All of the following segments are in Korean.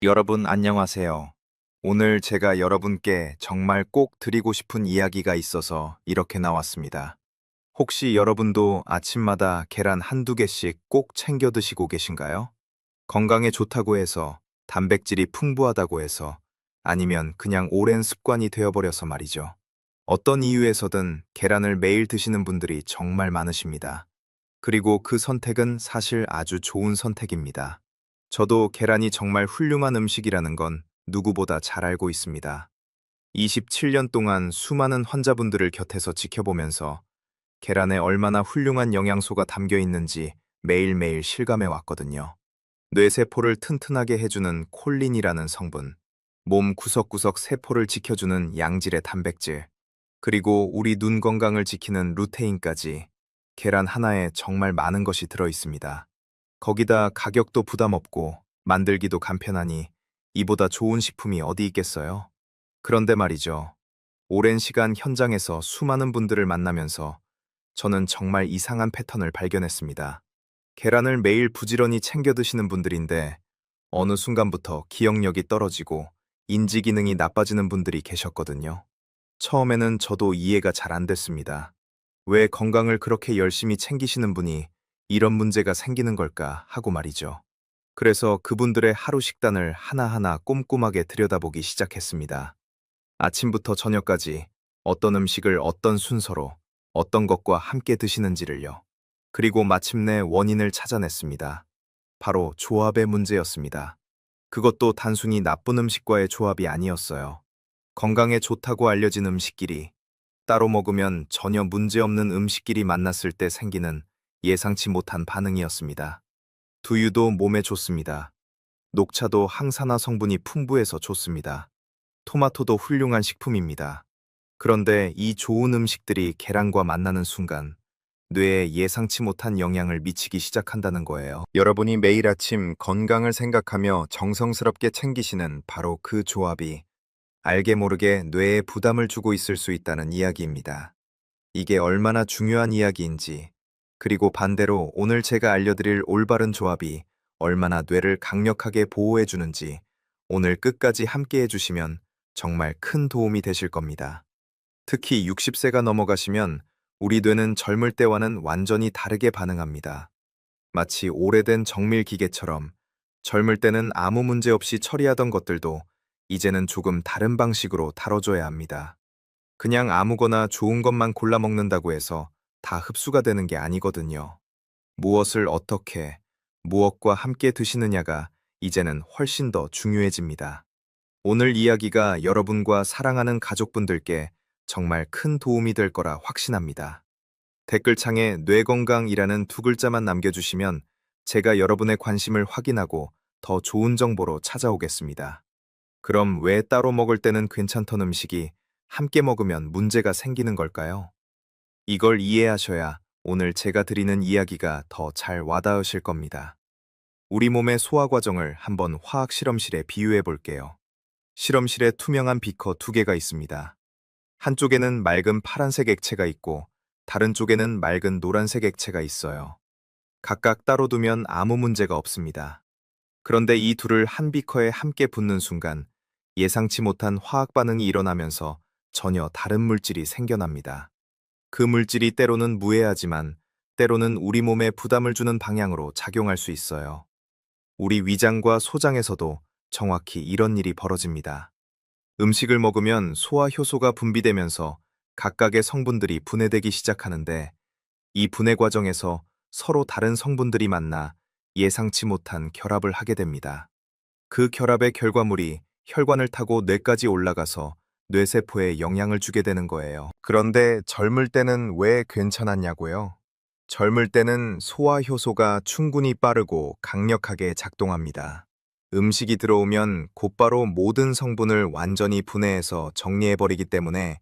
여러분 안녕하세요. 오늘 제가 여러분께 정말 꼭 드리고 싶은 이야기가 있어서 이렇게 나왔습니다. 혹시 여러분도 아침마다 계란 한두 개씩 꼭 챙겨 드시고 계신가요? 건강에 좋다고 해서, 단백질이 풍부하다고 해서, 아니면 그냥 오랜 습관이 되어버려서 말이죠. 어떤 이유에서든 계란을 매일 드시는 분들이 정말 많으십니다. 그리고 그 선택은 사실 아주 좋은 선택입니다. 저도 계란이 정말 훌륭한 음식이라는 건 누구보다 잘 알고 있습니다. 27년 동안 수많은 환자분들을 곁에서 지켜보면서 계란에 얼마나 훌륭한 영양소가 담겨 있는지 매일매일 실감해 왔거든요. 뇌세포를 튼튼하게 해주는 콜린이라는 성분, 몸 구석구석 세포를 지켜주는 양질의 단백질, 그리고 우리 눈 건강을 지키는 루테인까지 계란 하나에 정말 많은 것이 들어 있습니다. 거기다 가격도 부담 없고 만들기도 간편하니 이보다 좋은 식품이 어디 있겠어요? 그런데 말이죠. 오랜 시간 현장에서 수많은 분들을 만나면서 저는 정말 이상한 패턴을 발견했습니다. 계란을 매일 부지런히 챙겨 드시는 분들인데 어느 순간부터 기억력이 떨어지고 인지 기능이 나빠지는 분들이 계셨거든요. 처음에는 저도 이해가 잘 안 됐습니다. 왜 건강을 그렇게 열심히 챙기시는 분이 이런 문제가 생기는 걸까 하고 말이죠. 그래서 그분들의 하루 식단을 하나하나 꼼꼼하게 들여다보기 시작했습니다. 아침부터 저녁까지 어떤 음식을 어떤 순서로 어떤 것과 함께 드시는지를요. 그리고 마침내 원인을 찾아냈습니다. 바로 조합의 문제였습니다. 그것도 단순히 나쁜 음식과의 조합이 아니었어요. 건강에 좋다고 알려진 음식끼리 따로 먹으면 전혀 문제없는 음식끼리 만났을 때 생기는 예상치 못한 반응이었습니다. 두유도 몸에 좋습니다. 녹차도 항산화 성분이 풍부해서 좋습니다. 토마토도 훌륭한 식품입니다. 그런데 이 좋은 음식들이 계란과 만나는 순간 뇌에 예상치 못한 영향을 미치기 시작한다는 거예요. 여러분이 매일 아침 건강을 생각하며 정성스럽게 챙기시는 바로 그 조합이 알게 모르게 뇌에 부담을 주고 있을 수 있다는 이야기입니다. 이게 얼마나 중요한 이야기인지, 그리고 반대로 오늘 제가 알려드릴 올바른 조합이 얼마나 뇌를 강력하게 보호해주는지 오늘 끝까지 함께 해주시면 정말 큰 도움이 되실 겁니다. 특히 60세가 넘어가시면 우리 뇌는 젊을 때와는 완전히 다르게 반응합니다. 마치 오래된 정밀 기계처럼 젊을 때는 아무 문제 없이 처리하던 것들도 이제는 조금 다른 방식으로 다뤄줘야 합니다. 그냥 아무거나 좋은 것만 골라 먹는다고 해서 다 흡수가 되는 게 아니거든요. 무엇을 어떻게, 무엇과 함께 드시느냐가 이제는 훨씬 더 중요해집니다. 오늘 이야기가 여러분과 사랑하는 가족분들께 정말 큰 도움이 될 거라 확신합니다. 댓글창에 뇌건강이라는 두 글자만 남겨주시면 제가 여러분의 관심을 확인하고 더 좋은 정보로 찾아오겠습니다. 그럼 왜 따로 먹을 때는 괜찮던 음식이 함께 먹으면 문제가 생기는 걸까요? 이걸 이해하셔야 오늘 제가 드리는 이야기가 더 잘 와닿으실 겁니다. 우리 몸의 소화 과정을 한번 화학 실험실에 비유해 볼게요. 실험실에 투명한 비커 두 개가 있습니다. 한쪽에는 맑은 파란색 액체가 있고 다른 쪽에는 맑은 노란색 액체가 있어요. 각각 따로 두면 아무 문제가 없습니다. 그런데 이 둘을 한 비커에 함께 붓는 순간 예상치 못한 화학 반응이 일어나면서 전혀 다른 물질이 생겨납니다. 그 물질이 때로는 무해하지만 때로는 우리 몸에 부담을 주는 방향으로 작용할 수 있어요. 우리 위장과 소장에서도 정확히 이런 일이 벌어집니다. 음식을 먹으면 소화 효소가 분비되면서 각각의 성분들이 분해되기 시작하는데 이 분해 과정에서 서로 다른 성분들이 만나 예상치 못한 결합을 하게 됩니다. 그 결합의 결과물이 혈관을 타고 뇌까지 올라가서 뇌세포에 영향을 주게 되는 거예요. 그런데 젊을 때는 왜 괜찮았냐고요? 젊을 때는 소화 효소가 충분히 빠르고 강력하게 작동합니다. 음식이 들어오면 곧바로 모든 성분을 완전히 분해해서 정리해버리기 때문에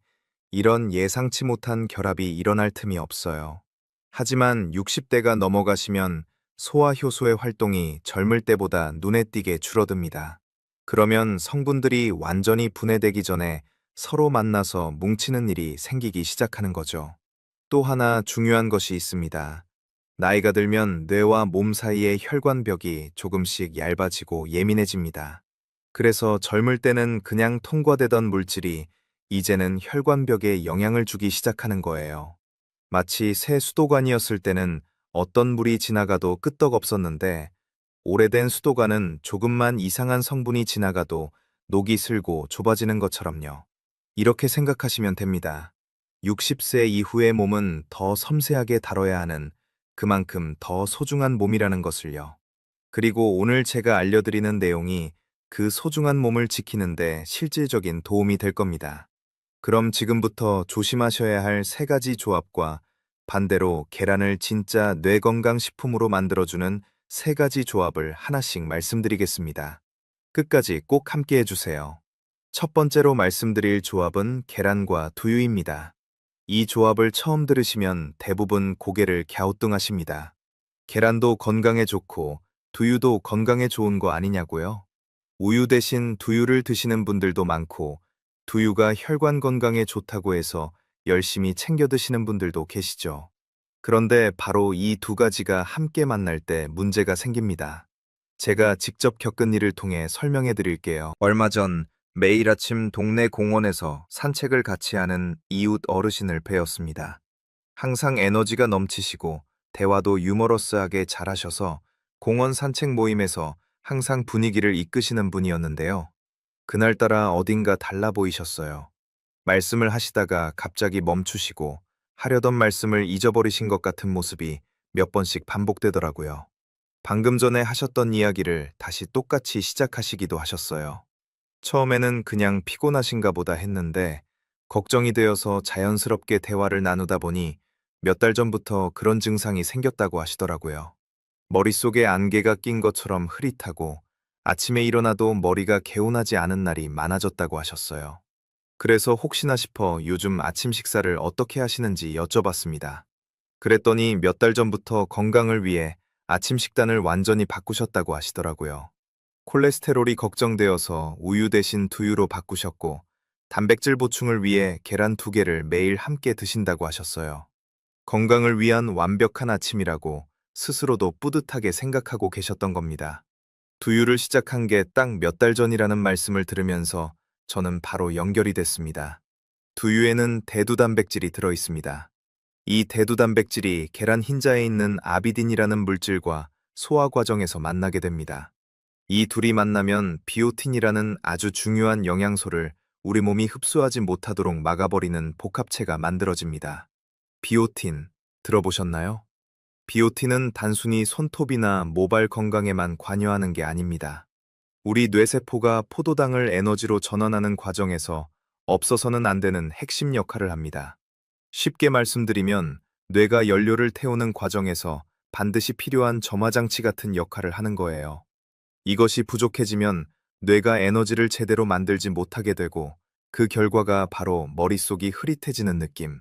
이런 예상치 못한 결합이 일어날 틈이 없어요. 하지만 60대가 넘어가시면 소화 효소의 활동이 젊을 때보다 눈에 띄게 줄어듭니다. 그러면 성분들이 완전히 분해되기 전에 서로 만나서 뭉치는 일이 생기기 시작하는 거죠. 또 하나 중요한 것이 있습니다. 나이가 들면 뇌와 몸 사이의 혈관벽이 조금씩 얇아지고 예민해집니다. 그래서 젊을 때는 그냥 통과되던 물질이 이제는 혈관벽에 영향을 주기 시작하는 거예요. 마치 새 수도관이었을 때는 어떤 물이 지나가도 끄떡없었는데 오래된 수도관은 조금만 이상한 성분이 지나가도 녹이 슬고 좁아지는 것처럼요. 이렇게 생각하시면 됩니다. 60세 이후의 몸은 더 섬세하게 다뤄야 하는 그만큼 더 소중한 몸이라는 것을요. 그리고 오늘 제가 알려드리는 내용이 그 소중한 몸을 지키는데 실질적인 도움이 될 겁니다. 그럼 지금부터 조심하셔야 할 세 가지 조합과 반대로 계란을 진짜 뇌건강식품으로 만들어주는 세 가지 조합을 하나씩 말씀드리겠습니다. 끝까지 꼭 함께 해주세요. 첫 번째로 말씀드릴 조합은 계란과 두유입니다. 이 조합을 처음 들으시면 대부분 고개를 갸우뚱하십니다. 계란도 건강에 좋고 두유도 건강에 좋은 거 아니냐고요? 우유 대신 두유를 드시는 분들도 많고 두유가 혈관 건강에 좋다고 해서 열심히 챙겨 드시는 분들도 계시죠. 그런데 바로 이 두 가지가 함께 만날 때 문제가 생깁니다. 제가 직접 겪은 일을 통해 설명해 드릴게요. 얼마 전 매일 아침 동네 공원에서 산책을 같이 하는 이웃 어르신을 뵈었습니다. 항상 에너지가 넘치시고 대화도 유머러스하게 잘하셔서 공원 산책 모임에서 항상 분위기를 이끄시는 분이었는데요. 그날따라 어딘가 달라 보이셨어요. 말씀을 하시다가 갑자기 멈추시고 하려던 말씀을 잊어버리신 것 같은 모습이 몇 번씩 반복되더라고요. 방금 전에 하셨던 이야기를 다시 똑같이 시작하시기도 하셨어요. 처음에는 그냥 피곤하신가 보다 했는데 걱정이 되어서 자연스럽게 대화를 나누다 보니 몇 달 전부터 그런 증상이 생겼다고 하시더라고요. 머릿속에 안개가 낀 것처럼 흐릿하고 아침에 일어나도 머리가 개운하지 않은 날이 많아졌다고 하셨어요. 그래서 혹시나 싶어 요즘 아침 식사를 어떻게 하시는지 여쭤봤습니다. 그랬더니 몇 달 전부터 건강을 위해 아침 식단을 완전히 바꾸셨다고 하시더라고요. 콜레스테롤이 걱정되어서 우유 대신 두유로 바꾸셨고, 단백질 보충을 위해 계란 2개를 매일 함께 드신다고 하셨어요. 건강을 위한 완벽한 아침이라고 스스로도 뿌듯하게 생각하고 계셨던 겁니다. 두유를 시작한 게 딱 몇 달 전이라는 말씀을 들으면서 저는 바로 연결이 됐습니다. 두유에는 대두 단백질이 들어 있습니다. 이 대두 단백질이 계란 흰자에 있는 아비딘이라는 물질과 소화 과정에서 만나게 됩니다. 이 둘이 만나면 비오틴이라는 아주 중요한 영양소를 우리 몸이 흡수하지 못하도록 막아버리는 복합체가 만들어집니다. 비오틴, 들어보셨나요? 비오틴은 단순히 손톱이나 모발 건강에만 관여하는 게 아닙니다. 우리 뇌세포가 포도당을 에너지로 전환하는 과정에서 없어서는 안 되는 핵심 역할을 합니다. 쉽게 말씀드리면 뇌가 연료를 태우는 과정에서 반드시 필요한 점화장치 같은 역할을 하는 거예요. 이것이 부족해지면 뇌가 에너지를 제대로 만들지 못하게 되고 그 결과가 바로 머릿속이 흐릿해지는 느낌,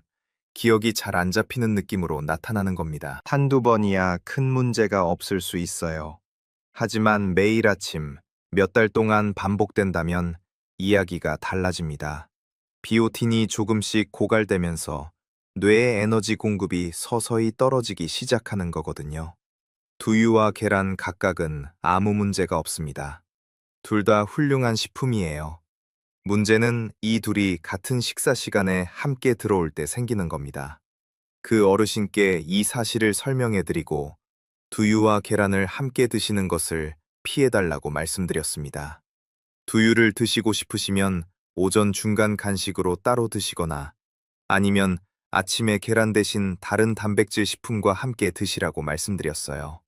기억이 잘 안 잡히는 느낌으로 나타나는 겁니다. 한두 번이야 큰 문제가 없을 수 있어요. 하지만 매일 아침 몇 달 동안 반복된다면 이야기가 달라집니다. 비오틴이 조금씩 고갈되면서 뇌의 에너지 공급이 서서히 떨어지기 시작하는 거거든요. 두유와 계란 각각은 아무 문제가 없습니다. 둘 다 훌륭한 식품이에요. 문제는 이 둘이 같은 식사 시간에 함께 들어올 때 생기는 겁니다. 그 어르신께 이 사실을 설명해드리고 두유와 계란을 함께 드시는 것을 피해달라고 말씀드렸습니다. 두유를 드시고 싶으시면 오전 중간 간식으로 따로 드시거나 아니면 아침에 계란 대신 다른 단백질 식품과 함께 드시라고 말씀드렸어요.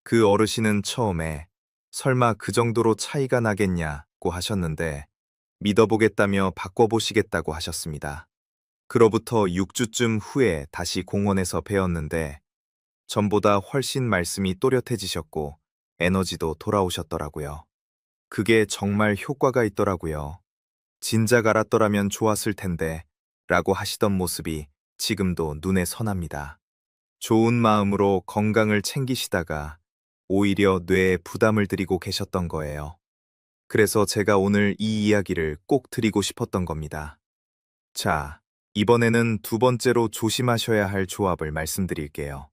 그 어르신은 처음에 설마 그 정도로 차이가 나겠냐고 하셨는데 믿어보겠다며 바꿔보시겠다고 하셨습니다. 그로부터 6주쯤 후에 다시 공원에서 뵈었는데 전보다 훨씬 말씀이 또렷해지셨고 에너지도 돌아오셨더라고요. 그게 정말 효과가 있더라고요. 진작 알았더라면 좋았을 텐데 라고 하시던 모습이 지금도 눈에 선합니다. 좋은 마음으로 건강을 챙기시다가 오히려 뇌에 부담을 드리고 계셨던 거예요. 그래서 제가 오늘 이 이야기를 꼭 드리고 싶었던 겁니다. 자, 이번에는 두 번째로 조심하셔야 할 조합을 말씀드릴게요.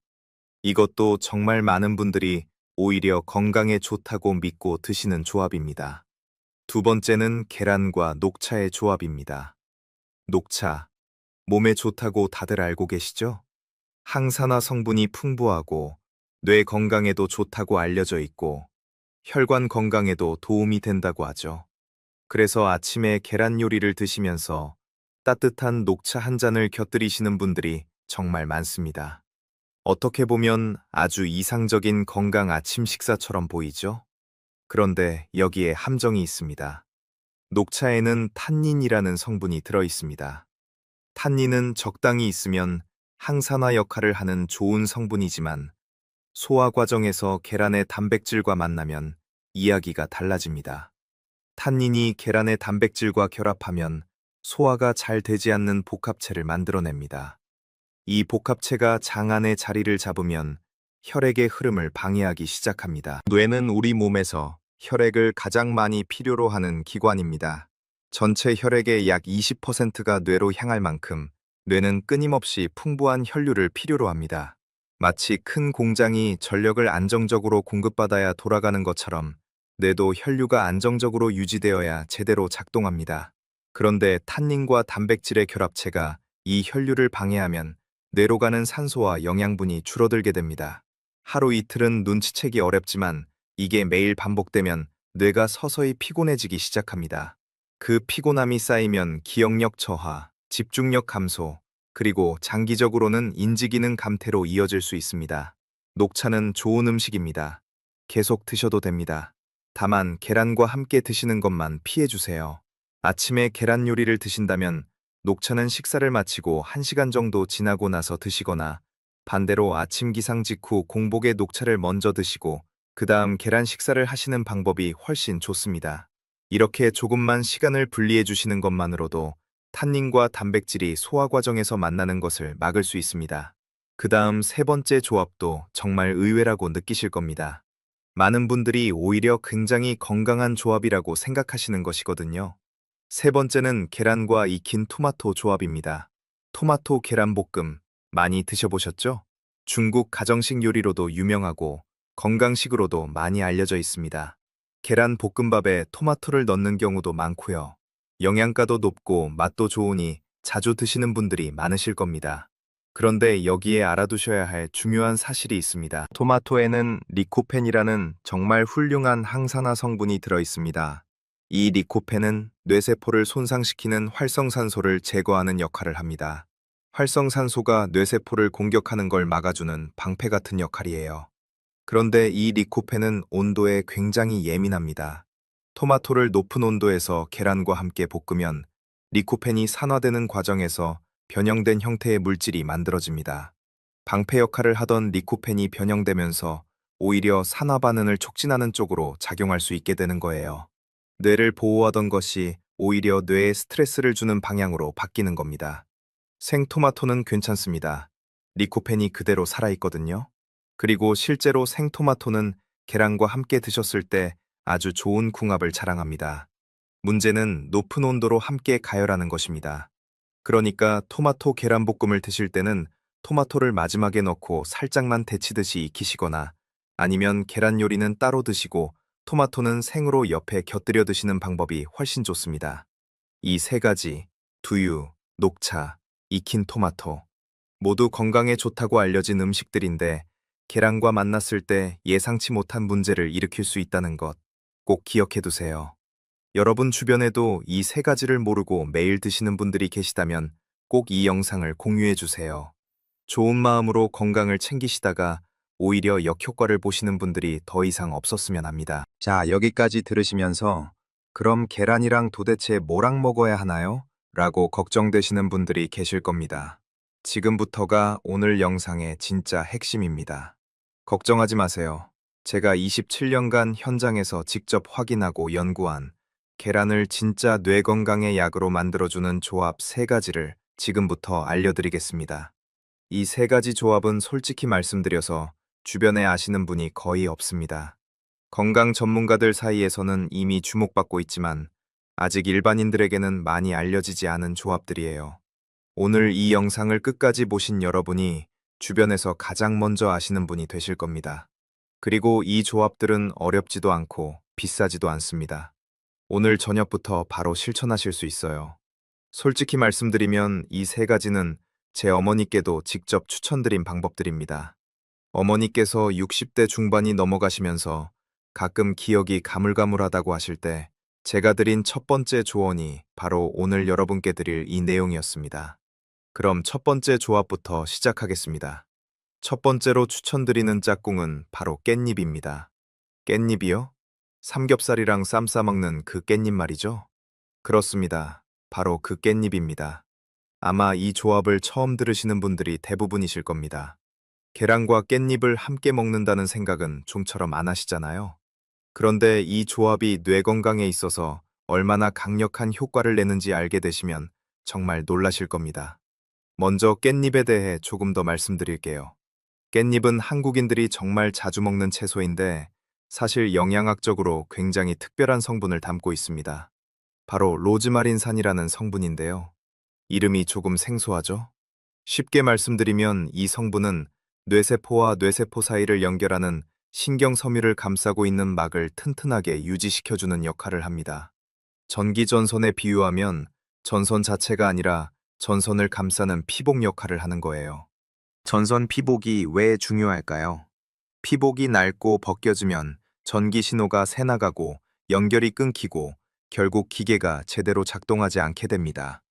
이것도 정말 많은 분들이 오히려 건강에 좋다고 믿고 드시는 조합입니다. 두 번째는 계란과 녹차의 조합입니다. 녹차, 몸에 좋다고 다들 알고 계시죠? 항산화 성분이 풍부하고 뇌 건강에도 좋다고 알려져 있고 혈관 건강에도 도움이 된다고 하죠. 그래서 아침에 계란 요리를 드시면서 따뜻한 녹차 한 잔을 곁들이시는 분들이 정말 많습니다. 어떻게 보면 아주 이상적인 건강 아침 식사처럼 보이죠? 그런데 여기에 함정이 있습니다. 녹차에는 탄닌이라는 성분이 들어 있습니다. 탄닌은 적당히 있으면 항산화 역할을 하는 좋은 성분이지만 소화 과정에서 계란의 단백질과 만나면 이야기가 달라집니다. 탄닌이 계란의 단백질과 결합하면 소화가 잘 되지 않는 복합체를 만들어냅니다. 이 복합체가 장 안에 자리를 잡으면 혈액의 흐름을 방해하기 시작합니다. 뇌는 우리 몸에서 혈액을 가장 많이 필요로 하는 기관입니다. 전체 혈액의 약 20%가 뇌로 향할 만큼 뇌는 끊임없이 풍부한 혈류를 필요로 합니다. 마치 큰 공장이 전력을 안정적으로 공급받아야 돌아가는 것처럼 뇌도 혈류가 안정적으로 유지되어야 제대로 작동합니다. 그런데 탄닌과 단백질의 결합체가 이 혈류를 방해하면 뇌로 가는 산소와 영양분이 줄어들게 됩니다. 하루 이틀은 눈치채기 어렵지만 이게 매일 반복되면 뇌가 서서히 피곤해지기 시작합니다. 그 피곤함이 쌓이면 기억력 저하, 집중력 감소, 그리고 장기적으로는 인지기능 감퇴로 이어질 수 있습니다. 녹차는 좋은 음식입니다. 계속 드셔도 됩니다. 다만 계란과 함께 드시는 것만 피해주세요. 아침에 계란 요리를 드신다면 녹차는 식사를 마치고 1시간 정도 지나고 나서 드시거나 반대로 아침 기상 직후 공복에 녹차를 먼저 드시고 그 다음 계란 식사를 하시는 방법이 훨씬 좋습니다. 이렇게 조금만 시간을 분리해 주시는 것만으로도 탄닌과 단백질이 소화 과정에서 만나는 것을 막을 수 있습니다. 그 다음 세 번째 조합도 정말 의외라고 느끼실 겁니다. 많은 분들이 오히려 굉장히 건강한 조합이라고 생각하시는 것이거든요. 세 번째는 계란과 익힌 토마토 조합입니다. 토마토 계란볶음 많이 드셔보셨죠? 중국 가정식 요리로도 유명하고 건강식으로도 많이 알려져 있습니다. 계란 볶음밥에 토마토를 넣는 경우도 많고요. 영양가도 높고 맛도 좋으니 자주 드시는 분들이 많으실 겁니다. 그런데 여기에 알아두셔야 할 중요한 사실이 있습니다. 토마토에는 리코펜이라는 정말 훌륭한 항산화 성분이 들어 있습니다. 이 리코펜은 뇌세포를 손상시키는 활성산소를 제거하는 역할을 합니다. 활성산소가 뇌세포를 공격하는 걸 막아주는 방패 같은 역할이에요. 그런데 이 리코펜은 온도에 굉장히 예민합니다. 토마토를 높은 온도에서 계란과 함께 볶으면 리코펜이 산화되는 과정에서 변형된 형태의 물질이 만들어집니다. 방패 역할을 하던 리코펜이 변형되면서 오히려 산화 반응을 촉진하는 쪽으로 작용할 수 있게 되는 거예요. 뇌를 보호하던 것이 오히려 뇌에 스트레스를 주는 방향으로 바뀌는 겁니다. 생토마토는 괜찮습니다. 리코펜이 그대로 살아있거든요. 그리고 실제로 생토마토는 계란과 함께 드셨을 때 아주 좋은 궁합을 자랑합니다. 문제는 높은 온도로 함께 가열하는 것입니다. 그러니까 토마토 계란볶음을 드실 때는 토마토를 마지막에 넣고 살짝만 데치듯이 익히시거나 아니면 계란 요리는 따로 드시고 토마토는 생으로 옆에 곁들여 드시는 방법이 훨씬 좋습니다. 이 세 가지, 두유, 녹차, 익힌 토마토, 모두 건강에 좋다고 알려진 음식들인데 계란과 만났을 때 예상치 못한 문제를 일으킬 수 있다는 것 꼭 기억해 두세요. 여러분 주변에도 이 세 가지를 모르고 매일 드시는 분들이 계시다면 꼭 이 영상을 공유해 주세요. 좋은 마음으로 건강을 챙기시다가 오히려 역효과를 보시는 분들이 더 이상 없었으면 합니다. 자, 여기까지 들으시면서 그럼 계란이랑 도대체 뭐랑 먹어야 하나요? 라고 걱정되시는 분들이 계실 겁니다. 지금부터가 오늘 영상의 진짜 핵심입니다. 걱정하지 마세요. 제가 27년간 현장에서 직접 확인하고 연구한 계란을 진짜 뇌 건강의 약으로 만들어주는 조합 세 가지를 지금부터 알려드리겠습니다. 이 세 가지 조합은 솔직히 말씀드려서 주변에 아시는 분이 거의 없습니다. 건강 전문가들 사이에서는 이미 주목받고 있지만 아직 일반인들에게는 많이 알려지지 않은 조합들이에요. 오늘 이 영상을 끝까지 보신 여러분이 주변에서 가장 먼저 아시는 분이 되실 겁니다. 그리고 이 조합들은 어렵지도 않고 비싸지도 않습니다. 오늘 저녁부터 바로 실천하실 수 있어요. 솔직히 말씀드리면 이 세 가지는 제 어머니께도 직접 추천드린 방법들입니다. 어머니께서 60대 중반이 넘어가시면서 가끔 기억이 가물가물하다고 하실 때 제가 드린 첫 번째 조언이 바로 오늘 여러분께 드릴 이 내용이었습니다. 그럼 첫 번째 조합부터 시작하겠습니다. 첫 번째로 추천드리는 짝꿍은 바로 깻잎입니다. 깻잎이요? 삼겹살이랑 쌈 싸먹는 그 깻잎 말이죠? 그렇습니다. 바로 그 깻잎입니다. 아마 이 조합을 처음 들으시는 분들이 대부분이실 겁니다. 계란과 깻잎을 함께 먹는다는 생각은 좀처럼 안 하시잖아요. 그런데 이 조합이 뇌 건강에 있어서 얼마나 강력한 효과를 내는지 알게 되시면 정말 놀라실 겁니다. 먼저 깻잎에 대해 조금 더 말씀드릴게요. 깻잎은 한국인들이 정말 자주 먹는 채소인데 사실 영양학적으로 굉장히 특별한 성분을 담고 있습니다. 바로 로즈마린산이라는 성분인데요. 이름이 조금 생소하죠? 쉽게 말씀드리면 이 성분은 뇌세포와 뇌세포 사이를 연결하는 신경섬유를 감싸고 있는 막을 튼튼하게 유지시켜주는 역할을 합니다. 전기전선에 비유하면 전선 자체가 아니라 전선을 감싸는 피복 역할을 하는 거예요. 전선 피복이 왜 중요할까요? 피복이 낡고 벗겨지면 전기 신호가 새나가고 연결이 끊기고 결국 기계가 제대로 작동하지 않게 됩니다.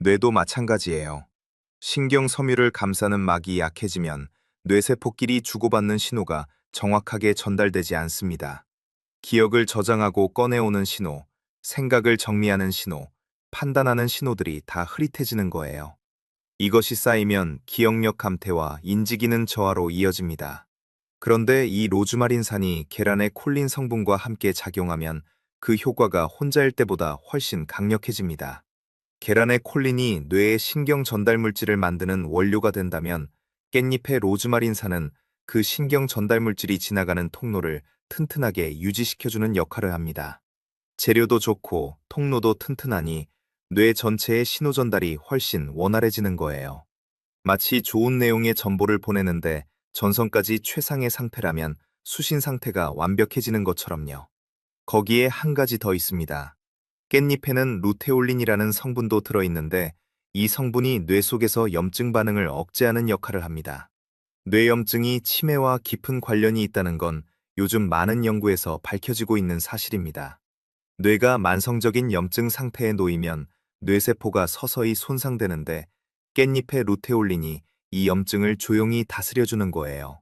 뇌도 마찬가지예요. 신경 섬유를 감싸는 막이 약해지면 뇌세포끼리 주고받는 신호가 정확하게 전달되지 않습니다. 기억을 저장하고 꺼내오는 신호, 생각을 정리하는 신호, 판단하는 신호들이 다 흐릿해지는 거예요. 이것이 쌓이면 기억력 감퇴와 인지기능 저하로 이어집니다. 그런데 이 로즈마린산이 계란의 콜린 성분과 함께 작용하면 그 효과가 혼자일 때보다 훨씬 강력해집니다. 계란의 콜린이 뇌의 신경 전달 물질을 만드는 원료가 된다면 깻잎의 로즈마린산은 그 신경 전달 물질이 지나가는 통로를 튼튼하게 유지시켜주는 역할을 합니다. 재료도 좋고 통로도 튼튼하니 뇌 전체의 신호 전달이 훨씬 원활해지는 거예요. 마치 좋은 내용의 정보를 보내는데 전선까지 최상의 상태라면 수신 상태가 완벽해지는 것처럼요. 거기에 한 가지 더 있습니다. 깻잎에는 루테올린이라는 성분도 들어있는데 이 성분이 뇌 속에서 염증 반응을 억제하는 역할을 합니다. 뇌염증이 치매와 깊은 관련이 있다는 건 요즘 많은 연구에서 밝혀지고 있는 사실입니다. 뇌가 만성적인 염증 상태에 놓이면 뇌세포가 서서히 손상되는데 깻잎의 루테올린이 이 염증을 조용히 다스려주는 거예요.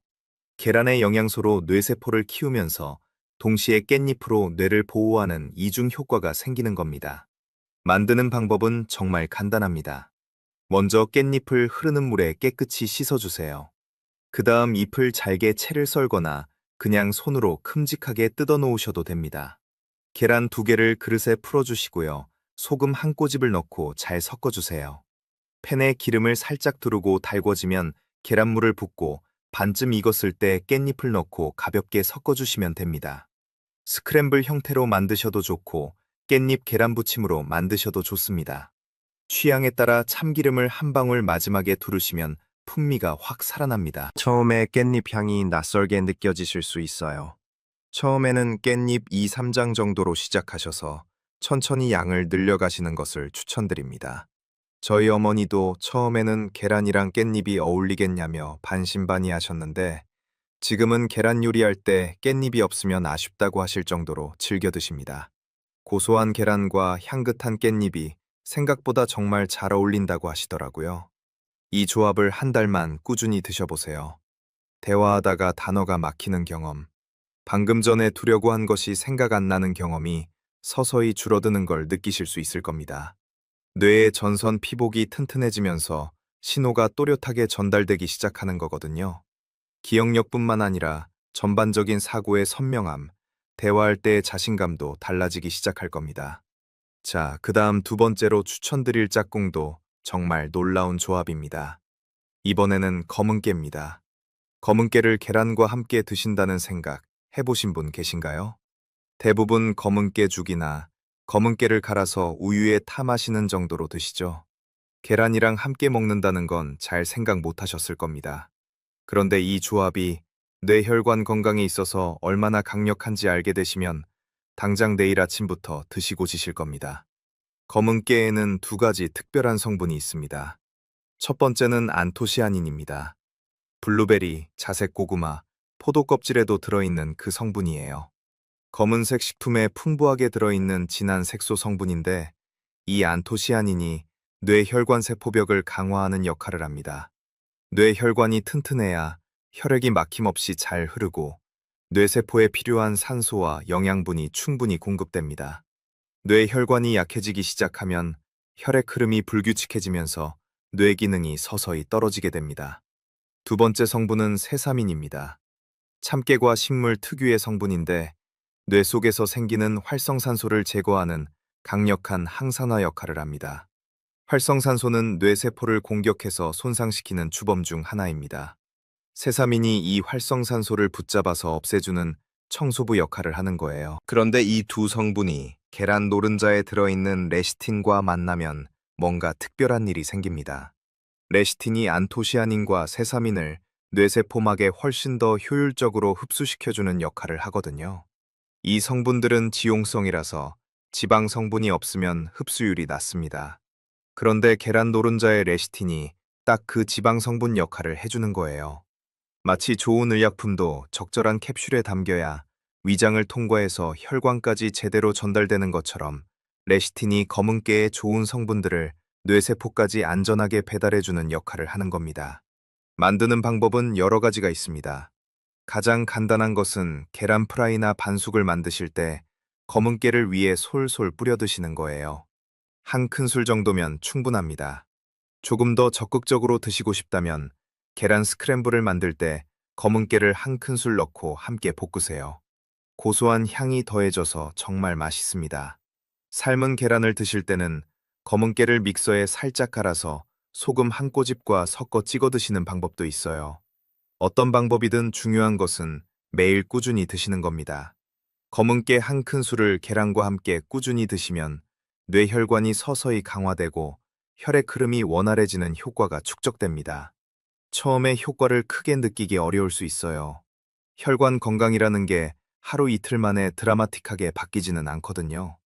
계란의 영양소로 뇌세포를 키우면서 동시에 깻잎으로 뇌를 보호하는 이중 효과가 생기는 겁니다. 만드는 방법은 정말 간단합니다. 먼저 깻잎을 흐르는 물에 깨끗이 씻어주세요. 그 다음 잎을 잘게 채를 썰거나 그냥 손으로 큼직하게 뜯어 놓으셔도 됩니다. 계란 2개를 그릇에 풀어주시고요. 소금 한 꼬집을 넣고 잘 섞어주세요. 팬에 기름을 살짝 두르고 달궈지면 계란물을 붓고 반쯤 익었을 때 깻잎을 넣고 가볍게 섞어주시면 됩니다. 스크램블 형태로 만드셔도 좋고 깻잎 계란 부침으로 만드셔도 좋습니다. 취향에 따라 참기름을 한 방울 마지막에 두르시면 풍미가 확 살아납니다. 처음에 깻잎 향이 낯설게 느껴지실 수 있어요. 처음에는 깻잎 2, 3장 정도로 시작하셔서 천천히 양을 늘려가시는 것을 추천드립니다. 저희 어머니도 처음에는 계란이랑 깻잎이 어울리겠냐며 반신반의하셨는데 지금은 계란 요리할 때 깻잎이 없으면 아쉽다고 하실 정도로 즐겨 드십니다. 고소한 계란과 향긋한 깻잎이 생각보다 정말 잘 어울린다고 하시더라고요. 이 조합을 한 달만 꾸준히 드셔보세요. 대화하다가 단어가 막히는 경험, 방금 전에 두려고 한 것이 생각 안 나는 경험이 서서히 줄어드는 걸 느끼실 수 있을 겁니다. 뇌의 전선 피복이 튼튼해지면서 신호가 또렷하게 전달되기 시작하는 거거든요. 기억력뿐만 아니라 전반적인 사고의 선명함, 대화할 때의 자신감도 달라지기 시작할 겁니다. 자, 그 다음 두 번째로 추천드릴 짝꿍도 정말 놀라운 조합입니다. 이번에는 검은깨입니다. 검은깨를 계란과 함께 드신다는 생각 해보신 분 계신가요? 대부분 검은깨 죽이나 검은깨를 갈아서 우유에 타 마시는 정도로 드시죠. 계란이랑 함께 먹는다는 건 잘 생각 못 하셨을 겁니다. 그런데 이 조합이 뇌혈관 건강에 있어서 얼마나 강력한지 알게 되시면 당장 내일 아침부터 드시고 지실 겁니다. 검은 깨에는 두 가지 특별한 성분이 있습니다. 첫 번째는 안토시아닌입니다. 블루베리, 자색 고구마, 포도 껍질에도 들어있는 그 성분이에요. 검은색 식품에 풍부하게 들어있는 진한 색소 성분인데 이 안토시아닌이 뇌 혈관 세포벽을 강화하는 역할을 합니다. 뇌 혈관이 튼튼해야 혈액이 막힘없이 잘 흐르고 뇌세포에 필요한 산소와 영양분이 충분히 공급됩니다. 뇌 혈관이 약해지기 시작하면 혈액 흐름이 불규칙해지면서 뇌 기능이 서서히 떨어지게 됩니다. 두 번째 성분은 세사민입니다. 참깨과 식물 특유의 성분인데 뇌 속에서 생기는 활성산소를 제거하는 강력한 항산화 역할을 합니다. 활성산소는 뇌세포를 공격해서 손상시키는 주범 중 하나입니다. 세사민이 이 활성산소를 붙잡아서 없애주는 청소부 역할을 하는 거예요. 그런데 이 두 성분이 계란 노른자에 들어있는 레시틴과 만나면 뭔가 특별한 일이 생깁니다. 레시틴이 안토시아닌과 세사민을 뇌세포막에 훨씬 더 효율적으로 흡수시켜주는 역할을 하거든요. 이 성분들은 지용성이라서 지방 성분이 없으면 흡수율이 낮습니다. 그런데 계란 노른자의 레시틴이 딱 그 지방 성분 역할을 해주는 거예요. 마치 좋은 의약품도 적절한 캡슐에 담겨야 위장을 통과해서 혈관까지 제대로 전달되는 것처럼 레시틴이 검은깨의 좋은 성분들을 뇌세포까지 안전하게 배달해주는 역할을 하는 겁니다. 만드는 방법은 여러 가지가 있습니다. 가장 간단한 것은 계란 프라이나 반숙을 만드실 때 검은깨를 위에 솔솔 뿌려 드시는 거예요. 한 큰술 정도면 충분합니다. 조금 더 적극적으로 드시고 싶다면 계란 스크램블을 만들 때 검은깨를 한 큰술 넣고 함께 볶으세요. 고소한 향이 더해져서 정말 맛있습니다. 삶은 계란을 드실 때는 검은깨를 믹서에 살짝 갈아서 소금 한 꼬집과 섞어 찍어 드시는 방법도 있어요. 어떤 방법이든 중요한 것은 매일 꾸준히 드시는 겁니다. 검은깨 한 큰술을 계란과 함께 꾸준히 드시면 뇌혈관이 서서히 강화되고 혈액 흐름이 원활해지는 효과가 축적됩니다. 처음에 효과를 크게 느끼기 어려울 수 있어요. 혈관 건강이라는 게 하루 이틀 만에 드라마틱하게 바뀌지는 않거든요.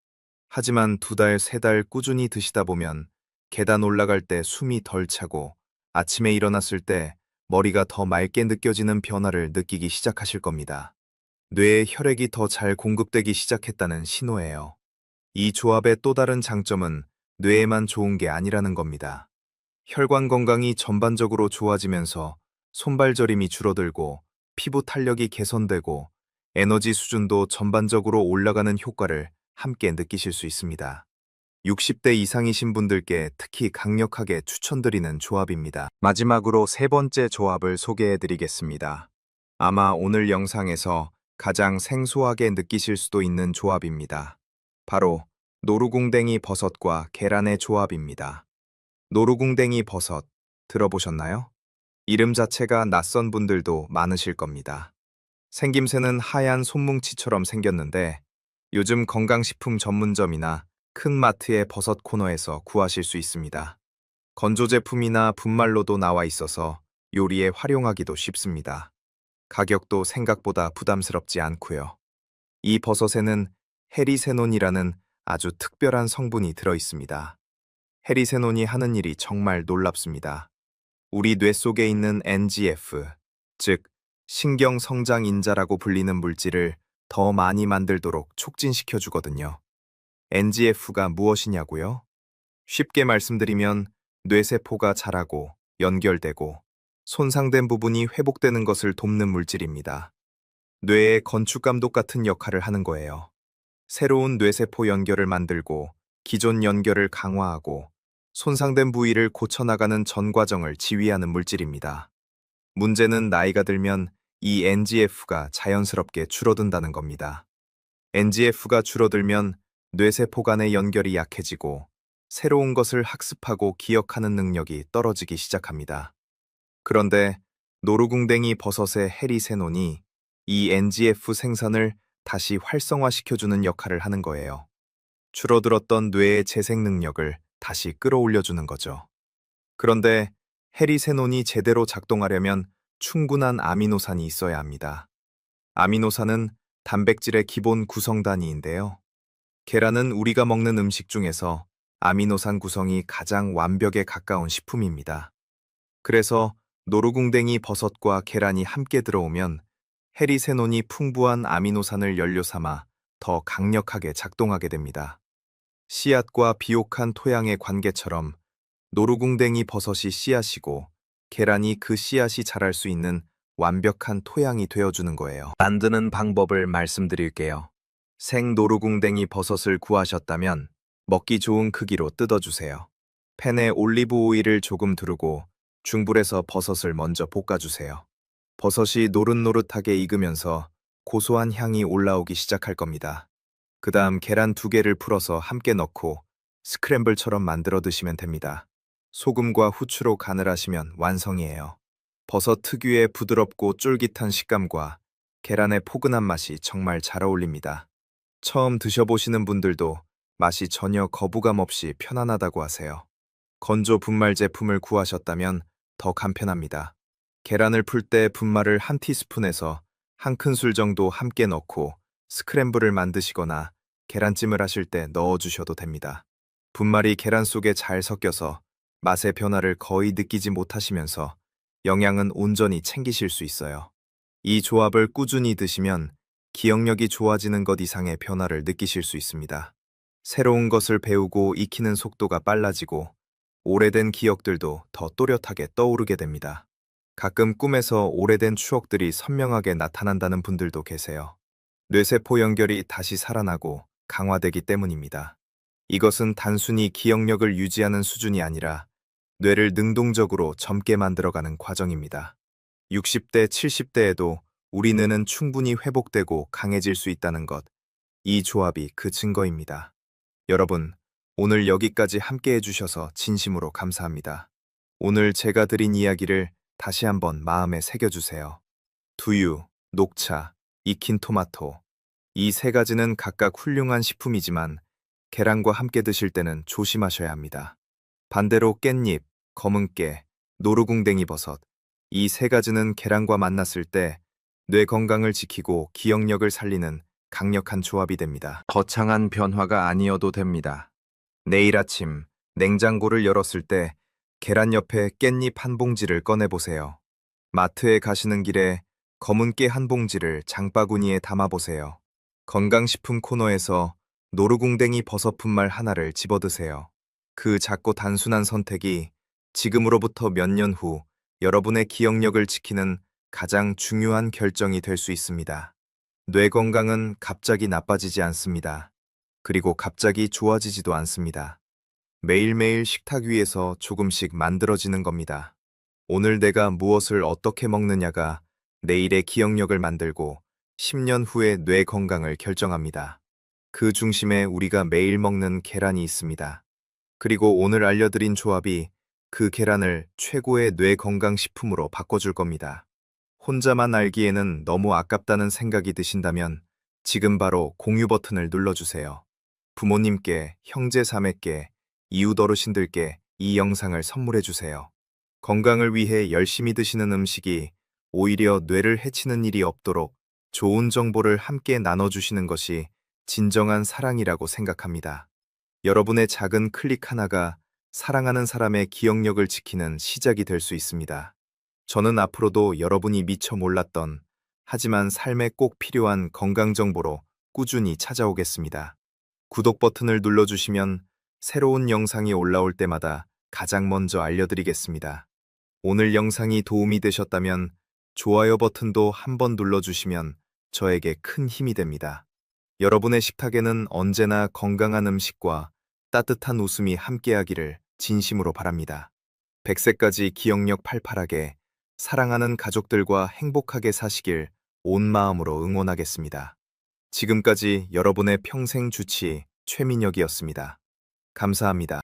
하지만 두 달, 세 달 꾸준히 드시다 보면 계단 올라갈 때 숨이 덜 차고 아침에 일어났을 때 머리가 더 맑게 느껴지는 변화를 느끼기 시작하실 겁니다. 뇌에 혈액이 더 잘 공급되기 시작했다는 신호예요. 이 조합의 또 다른 장점은 뇌에만 좋은 게 아니라는 겁니다. 혈관 건강이 전반적으로 좋아지면서 손발 저림이 줄어들고 피부 탄력이 개선되고 에너지 수준도 전반적으로 올라가는 효과를 함께 느끼실 수 있습니다. 60대 이상이신 분들께 특히 강력하게 추천드리는 조합입니다. 마지막으로 세 번째 조합을 소개해 드리겠습니다. 아마 오늘 영상에서 가장 생소하게 느끼실 수도 있는 조합입니다. 바로 노루궁뎅이 버섯과 계란의 조합입니다. 노루궁뎅이 버섯 들어보셨나요? 이름 자체가 낯선 분들도 많으실 겁니다. 생김새는 하얀 손뭉치처럼 생겼는데 요즘 건강식품 전문점이나 큰 마트의 버섯 코너에서 구하실 수 있습니다. 건조 제품이나 분말로도 나와 있어서 요리에 활용하기도 쉽습니다. 가격도 생각보다 부담스럽지 않고요. 이 버섯에는 헤리세논이라는 아주 특별한 성분이 들어 있습니다. 헤리세논이 하는 일이 정말 놀랍습니다. 우리 뇌 속에 있는 NGF, 즉 신경성장인자라고 불리는 물질을 더 많이 만들도록 촉진시켜 주거든요. NGF가 무엇이냐고요? 쉽게 말씀드리면 뇌세포가 자라고 연결되고 손상된 부분이 회복되는 것을 돕는 물질입니다. 뇌의 건축감독 같은 역할을 하는 거예요. 새로운 뇌세포 연결을 만들고 기존 연결을 강화하고 손상된 부위를 고쳐나가는 전 과정을 지휘하는 물질입니다. 문제는 나이가 들면 이 NGF가 자연스럽게 줄어든다는 겁니다. NGF가 줄어들면 뇌세포 간의 연결이 약해지고 새로운 것을 학습하고 기억하는 능력이 떨어지기 시작합니다. 그런데 노루궁뎅이 버섯의 헤리세논이 이 NGF 생산을 다시 활성화시켜주는 역할을 하는 거예요. 줄어들었던 뇌의 재생 능력을 다시 끌어올려주는 거죠. 그런데 헤리세논이 제대로 작동하려면 충분한 아미노산이 있어야 합니다. 아미노산은 단백질의 기본 구성 단위인데요. 계란은 우리가 먹는 음식 중에서 아미노산 구성이 가장 완벽에 가까운 식품입니다. 그래서 노루궁뎅이 버섯과 계란이 함께 들어오면 헤리세논이 풍부한 아미노산을 연료 삼아 더 강력하게 작동하게 됩니다. 씨앗과 비옥한 토양의 관계처럼 노루궁뎅이 버섯이 씨앗이고 계란이 그 씨앗이 자랄 수 있는 완벽한 토양이 되어주는 거예요. 만드는 방법을 말씀드릴게요. 생 노루궁뎅이 버섯을 구하셨다면 먹기 좋은 크기로 뜯어주세요. 팬에 올리브 오일을 조금 두르고 중불에서 버섯을 먼저 볶아주세요. 버섯이 노릇노릇하게 익으면서 고소한 향이 올라오기 시작할 겁니다. 그 다음 계란 2개를 풀어서 함께 넣고 스크램블처럼 만들어 드시면 됩니다. 소금과 후추로 간을 하시면 완성이에요. 버섯 특유의 부드럽고 쫄깃한 식감과 계란의 포근한 맛이 정말 잘 어울립니다. 처음 드셔보시는 분들도 맛이 전혀 거부감 없이 편안하다고 하세요. 건조 분말 제품을 구하셨다면 더 간편합니다. 계란을 풀 때 분말을 한 티스푼에서 한 큰술 정도 함께 넣고 스크램블을 만드시거나 계란찜을 하실 때 넣어주셔도 됩니다. 분말이 계란 속에 잘 섞여서 맛의 변화를 거의 느끼지 못하시면서 영양은 온전히 챙기실 수 있어요. 이 조합을 꾸준히 드시면 기억력이 좋아지는 것 이상의 변화를 느끼실 수 있습니다. 새로운 것을 배우고 익히는 속도가 빨라지고 오래된 기억들도 더 또렷하게 떠오르게 됩니다. 가끔 꿈에서 오래된 추억들이 선명하게 나타난다는 분들도 계세요. 뇌세포 연결이 다시 살아나고 강화되기 때문입니다. 이것은 단순히 기억력을 유지하는 수준이 아니라 뇌를 능동적으로 젊게 만들어가는 과정입니다. 60대, 70대에도 우리 뇌는 충분히 회복되고 강해질 수 있다는 것, 이 조합이 그 증거입니다. 여러분, 오늘 여기까지 함께 해주셔서 진심으로 감사합니다. 오늘 제가 드린 이야기를 다시 한번 마음에 새겨주세요. 두유, 녹차, 익힌 토마토. 이 3가지는 각각 훌륭한 식품이지만 계란과 함께 드실 때는 조심하셔야 합니다. 반대로 깻잎, 검은깨, 노루궁뎅이 버섯. 이 3가지는 계란과 만났을 때 뇌 건강을 지키고 기억력을 살리는 강력한 조합이 됩니다. 거창한 변화가 아니어도 됩니다. 내일 아침 냉장고를 열었을 때 계란 옆에 깻잎 한 봉지를 꺼내보세요. 마트에 가시는 길에 검은 깨 한 봉지를 장바구니에 담아보세요. 건강식품 코너에서 노루궁뎅이 버섯 분말 하나를 집어드세요. 그 작고 단순한 선택이 지금으로부터 몇 년 후 여러분의 기억력을 지키는 가장 중요한 결정이 될 수 있습니다. 뇌 건강은 갑자기 나빠지지 않습니다. 그리고 갑자기 좋아지지도 않습니다. 매일매일 식탁 위에서 조금씩 만들어지는 겁니다. 오늘 내가 무엇을 어떻게 먹느냐가 내일의 기억력을 만들고 10년 후의 뇌 건강을 결정합니다. 그 중심에 우리가 매일 먹는 계란이 있습니다. 그리고 오늘 알려드린 조합이 그 계란을 최고의 뇌 건강 식품으로 바꿔줄 겁니다. 혼자만 알기에는 너무 아깝다는 생각이 드신다면 지금 바로 공유 버튼을 눌러주세요. 부모님께, 형제 자매께, 이웃 어르신들께 이 영상을 선물해주세요. 건강을 위해 열심히 드시는 음식이 오히려 뇌를 해치는 일이 없도록 좋은 정보를 함께 나눠주시는 것이 진정한 사랑이라고 생각합니다. 여러분의 작은 클릭 하나가 사랑하는 사람의 기억력을 지키는 시작이 될 수 있습니다. 저는 앞으로도 여러분이 미처 몰랐던 하지만 삶에 꼭 필요한 건강 정보로 꾸준히 찾아오겠습니다. 구독 버튼을 눌러주시면 새로운 영상이 올라올 때마다 가장 먼저 알려드리겠습니다. 오늘 영상이 도움이 되셨다면 좋아요 버튼도 한번 눌러주시면 저에게 큰 힘이 됩니다. 여러분의 식탁에는 언제나 건강한 음식과 따뜻한 웃음이 함께하기를 진심으로 바랍니다. 100세까지 기억력 팔팔하게 사랑하는 가족들과 행복하게 사시길 온 마음으로 응원하겠습니다. 지금까지 여러분의 평생 주치 최민혁이었습니다. 감사합니다.